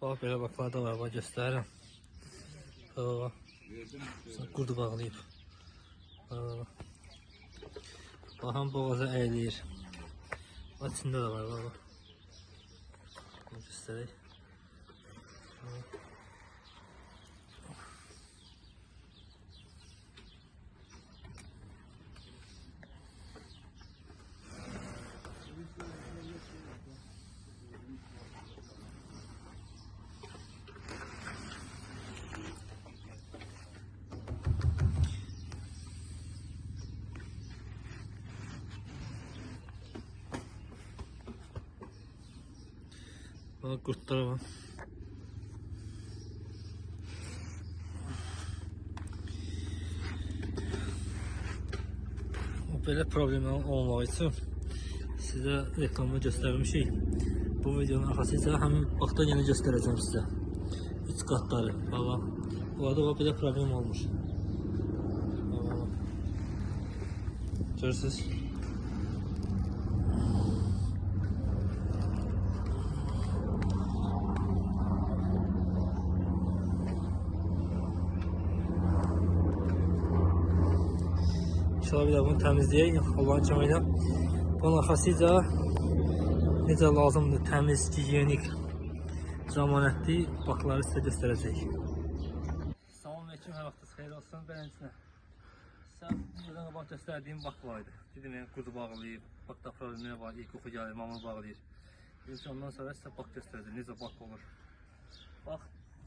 Bax, belə baklar da var, göstərirəm. Qurdu bağlayıb. Baxın, boğaza əyilir. İçində də var, bax. Göstərək. Bax, qurtlar var. Belə problemlər olmağı üçün sizə reklamı göstərmişik. Bu videonun arxası isə həmin vaxtda yenə göstərəcəm sizə. 3 qatları. Bax, orada belə problem olmuş. Görürsünüz. İnşallah bir də bunu təmizləyək. Allah'ın köməyi ilə. Bunun arxasıca necə lazımdır, təmiz, gigiyenik, zamanətli bakları sizə göstərəcək. Salam aleyküm, hər vaxtınız xeyir olsun. Beləsinə. Sən buradan qabaq göstərdiyim bak vardı. Dedim, qurdu bağlayıb, bakda problemləri var, ilk oxu gəlir, mamı bağlayır. Ondan sonra sizə bak göstərəcəm, necə bak olur. Bax,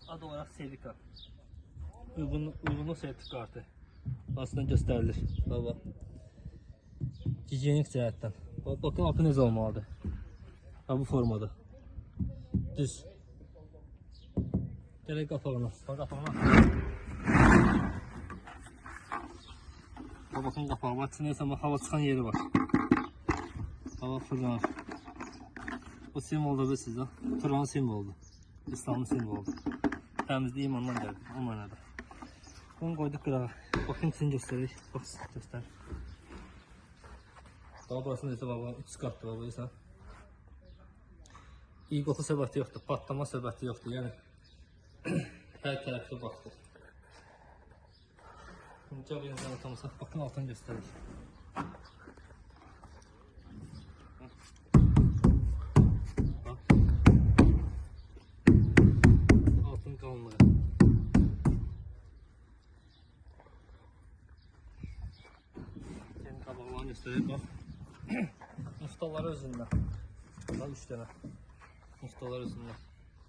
adı olaraq Selika. Uyğunluq sertifikatı. Aslında göstərilir. Baba. Gigiyenik cəhətdən. Bakın altı necə olmalıdır. Bu formada. Düz. Gələk qapağına. Bakın qapağı var. İçində hava çıxan yeri var. Hava fırlanır. Bu simvoldur sizə. Turan simvoldur. İslamın simvoldur. Təmizlik imandan gəlir. Onunla da. Bunu qoyduq qırağa. Bakın için göstərik. Bax, göstər. Daha burasında isə baba 3 qatdır baba isə. İyi qoxu səbəti yoxdur, patlama səbəti yoxdur. Yəni hər tərəfli baxdır. Şimdi gəl yenə tanıtmasaq, bakın altını göstərik. Altın qalınlığı. Qabağlarını göstərək, bax. Muftaları özündə. Bax, 3 dənə. Muftalar özündə.